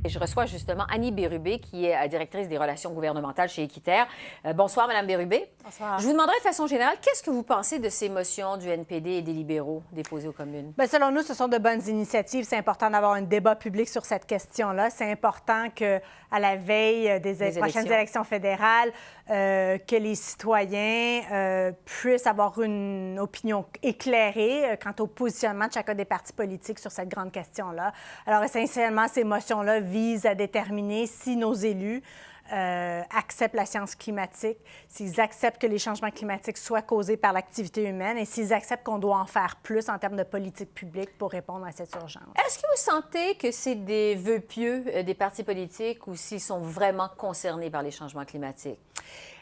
Et je reçois justement Annie Bérubé, qui est directrice des relations gouvernementales chez Équiterre. Bonsoir, Madame Bérubé. Bonsoir. Je vous demanderai de façon générale, qu'est-ce que vous pensez de ces motions du NPD et des libéraux déposées aux communes? Bien, selon nous, ce sont de bonnes initiatives. C'est important d'avoir un débat public sur cette question-là. C'est important qu'à la veille des prochaines élections fédérales, que les citoyens puissent avoir une opinion éclairée quant au positionnement de chacun des partis politiques sur cette grande question-là. Alors, essentiellement, ces motions-là visent à déterminer si nos élus acceptent la science climatique, s'ils acceptent que les changements climatiques soient causés par l'activité humaine et s'ils acceptent qu'on doit en faire plus en termes de politique publique pour répondre à cette urgence. Est-ce que vous sentez que c'est des vœux pieux des partis politiques ou s'ils sont vraiment concernés par les changements climatiques?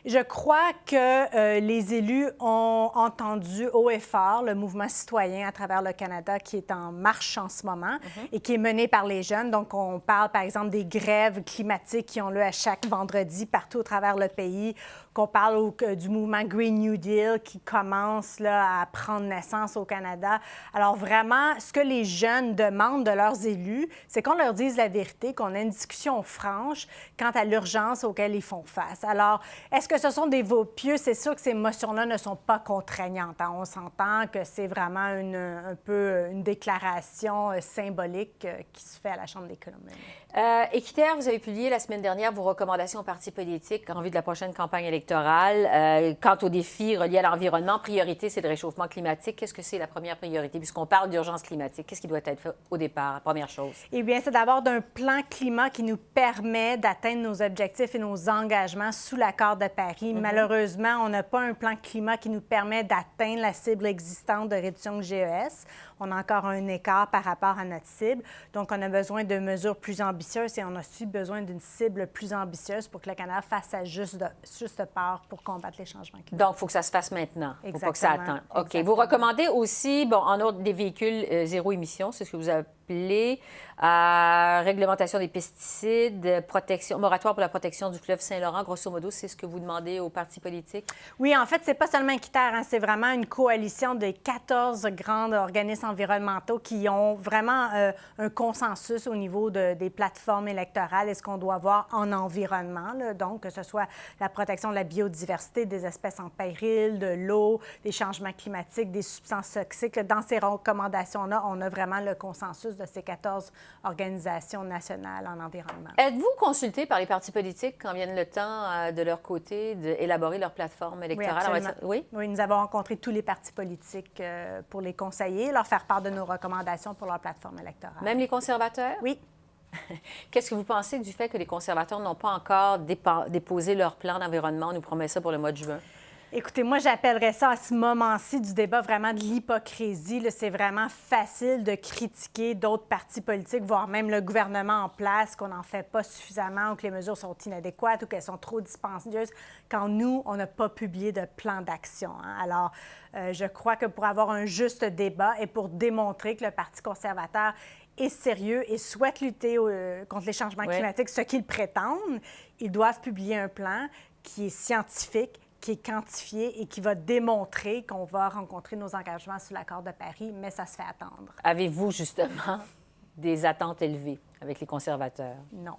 Je crois que les élus ont entendu haut et fort le mouvement citoyen à travers le Canada qui est en marche en ce moment et qui est mené par les jeunes. Donc, on parle, par exemple, des grèves climatiques qui ont lieu à chaque vendredi partout au travers le pays, qu'on parle du mouvement Green New Deal qui commence là, à prendre naissance au Canada. Alors, vraiment, ce que les jeunes demandent de leurs élus, c'est qu'on leur dise la vérité, qu'on ait une discussion franche quant à l'urgence auquel ils font face. Alors, est-ce que ce sont des vœux pieux? C'est sûr que ces motions-là ne sont pas contraignantes. On s'entend que c'est vraiment un peu une déclaration symbolique qui se fait à la Chambre des communes. Équiterre, vous avez publié la semaine dernière vos recommandations aux partis politiques en vue de la prochaine campagne électorale. Quant aux défis reliés à l'environnement, priorité, c'est le réchauffement climatique. Qu'est-ce que c'est la première priorité? Puisqu'on parle d'urgence climatique, qu'est-ce qui doit être fait au départ, première chose? Eh bien, c'est d'avoir un plan climat qui nous permet d'atteindre nos objectifs et nos engagements sous l'accord de Paris. Malheureusement, on n'a pas un plan climat qui nous permet d'atteindre la cible existante de réduction de GES. On a encore un écart par rapport à notre cible. Donc, on a besoin de mesures plus ambitieuses et on a aussi besoin d'une cible plus ambitieuse pour que le Canada fasse sa juste part pour combattre les changements climatiques. Donc, il faut que ça se fasse maintenant. Il ne faut pas que ça attende. OK. Exactement. Vous recommandez aussi, bon, en ordre des véhicules zéro émission, c'est ce que vous appelez, réglementation des pesticides, protection, moratoire pour la protection du fleuve Saint-Laurent. Grosso modo, c'est ce que vous demandez aux partis politiques? Oui, en fait, c'est pas seulement Équiterre, c'est vraiment une coalition de 14 grands organismes environnementaux qui ont vraiment un consensus au niveau des plateformes électorales et ce qu'on doit voir en environnement. Là. Donc, que ce soit la protection de la biodiversité, des espèces en péril, de l'eau, des changements climatiques, des substances toxiques. Là, dans ces recommandations-là, on a vraiment le consensus de ces 14 organisations nationales en environnement. Êtes-vous consulté par les partis politiques quand vienne le temps de leur côté d'élaborer leur plateforme électorale? Oui, absolument. Oui? Oui, nous avons rencontré tous les partis politiques pour les conseiller, leur faire part de nos recommandations pour leur plateforme électorale. Même les conservateurs? Oui. Qu'est-ce que vous pensez du fait que les conservateurs n'ont pas encore déposé leur plan d'environnement? On nous promet ça pour le mois de juin. Écoutez, moi, j'appellerais ça à ce moment-ci du débat vraiment de l'hypocrisie. C'est vraiment facile de critiquer d'autres partis politiques, voire même le gouvernement en place, qu'on n'en fait pas suffisamment ou que les mesures sont inadéquates ou qu'elles sont trop dispendieuses, quand nous, on n'a pas publié de plan d'action. Alors, je crois que pour avoir un juste débat et pour démontrer que le Parti conservateur est sérieux et souhaite lutter contre les changements climatiques, ce qu'ils prétendent, ils doivent publier un plan qui est scientifique, qui est quantifié et qui va démontrer qu'on va rencontrer nos engagements sous l'accord de Paris, mais ça se fait attendre. Avez-vous justement des attentes élevées avec les conservateurs? Non.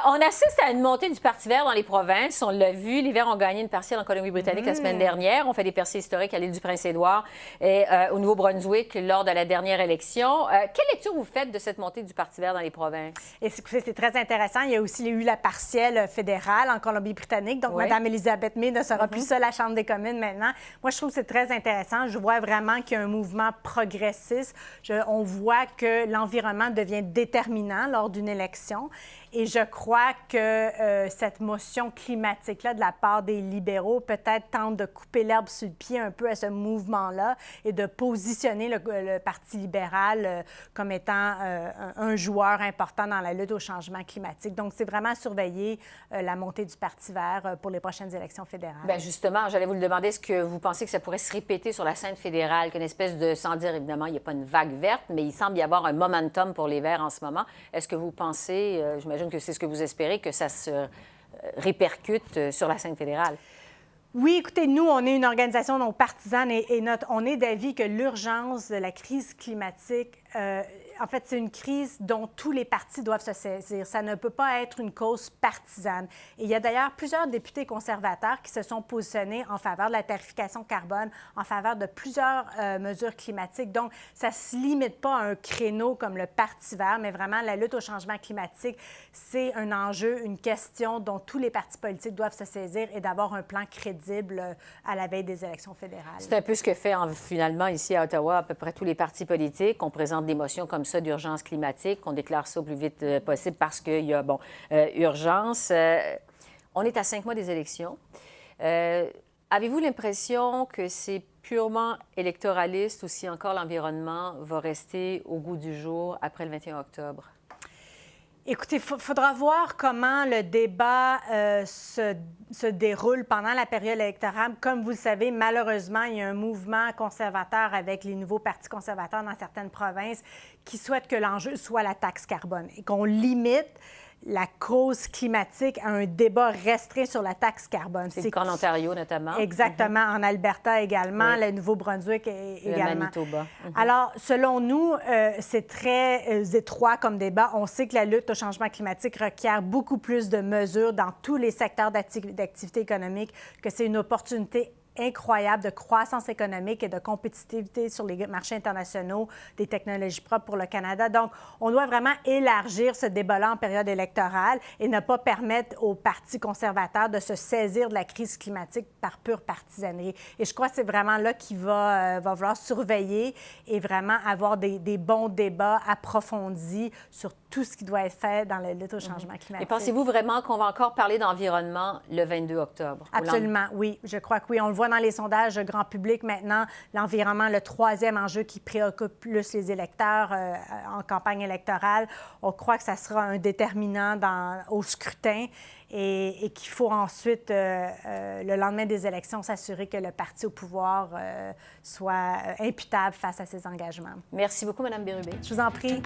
On assiste à une montée du Parti vert dans les provinces. On l'a vu, les Verts ont gagné une partielle en Colombie-Britannique la semaine dernière. On fait des percées historiques à l'île du Prince-Édouard et au Nouveau-Brunswick lors de la dernière élection. Quelle lecture vous faites de cette montée du Parti vert dans les provinces? Et c'est très intéressant. Il y a aussi eu la partielle fédérale en Colombie-Britannique. Donc, Mme Elisabeth May ne sera plus seule à la Chambre des communes maintenant. Moi, je trouve que c'est très intéressant. Je vois vraiment qu'il y a un mouvement progressiste. On voit que l'environnement devient déterminant lors d'une élection. Et je crois que cette motion climatique-là, de la part des libéraux, peut-être tente de couper l'herbe sur le pied un peu à ce mouvement-là et de positionner le Parti libéral comme étant un joueur important dans la lutte au changement climatique. Donc, c'est vraiment à surveiller la montée du Parti vert pour les prochaines élections fédérales. Bien, justement, j'allais vous le demander, est-ce que vous pensez que ça pourrait se répéter sur la scène fédérale, qu'une espèce de, sans dire évidemment, il n'y a pas une vague verte, mais il semble y avoir un momentum pour les Verts en ce moment. Est-ce que vous pensez, j'imagine que c'est ce que vous espérez, que ça se répercute sur la scène fédérale? Oui, écoutez, nous, on est une organisation non partisane et on est d'avis que l'urgence de la crise climatique en fait, c'est une crise dont tous les partis doivent se saisir. Ça ne peut pas être une cause partisane. Et il y a d'ailleurs plusieurs députés conservateurs qui se sont positionnés en faveur de la tarification carbone, en faveur de plusieurs mesures climatiques. Donc, ça ne se limite pas à un créneau comme le Parti vert, mais vraiment, la lutte au changement climatique, c'est un enjeu, une question dont tous les partis politiques doivent se saisir et d'avoir un plan crédible à la veille des élections fédérales. C'est un peu ce que fait finalement ici à Ottawa à peu près tous les partis politiques. On présente des motions comme ça d'urgence climatique, on déclare ça au plus vite possible parce qu'il y a, urgence. On est à 5 mois des élections. Avez-vous l'impression que c'est purement électoraliste ou si encore l'environnement va rester au goût du jour après le 21 octobre? Écoutez, il faudra voir comment le débat se déroule pendant la période électorale. Comme vous le savez, malheureusement, il y a un mouvement conservateur avec les nouveaux partis conservateurs dans certaines provinces qui souhaitent que l'enjeu soit la taxe carbone et qu'on limite la cause climatique à un débat restreint sur la taxe carbone. C'est le cas en Ontario, notamment. Exactement, en Alberta également, le Nouveau-Brunswick également. Le Manitoba. Alors, selon nous, c'est très étroit comme débat. On sait que la lutte au changement climatique requiert beaucoup plus de mesures dans tous les secteurs d'activité économique, que c'est une opportunité incroyable de croissance économique et de compétitivité sur les marchés internationaux des technologies propres pour le Canada. Donc, on doit vraiment élargir ce débat-là en période électorale et ne pas permettre aux partis conservateurs de se saisir de la crise climatique par pure partisanerie. Et je crois que c'est vraiment là qu'il va falloir surveiller et vraiment avoir des bons débats approfondis sur tout ce qui doit être fait dans la lutte au changement climatique. Et pensez-vous vraiment qu'on va encore parler d'environnement le 22 octobre? Absolument, oui. Je crois que oui. On le voit dans les sondages grand public maintenant, l'environnement, le troisième enjeu qui préoccupe plus les électeurs en campagne électorale. On croit que ça sera un déterminant au scrutin et qu'il faut ensuite, le lendemain des élections, s'assurer que le parti au pouvoir soit imputable face à ses engagements. Merci beaucoup, Mme Bérubé. Je vous en prie.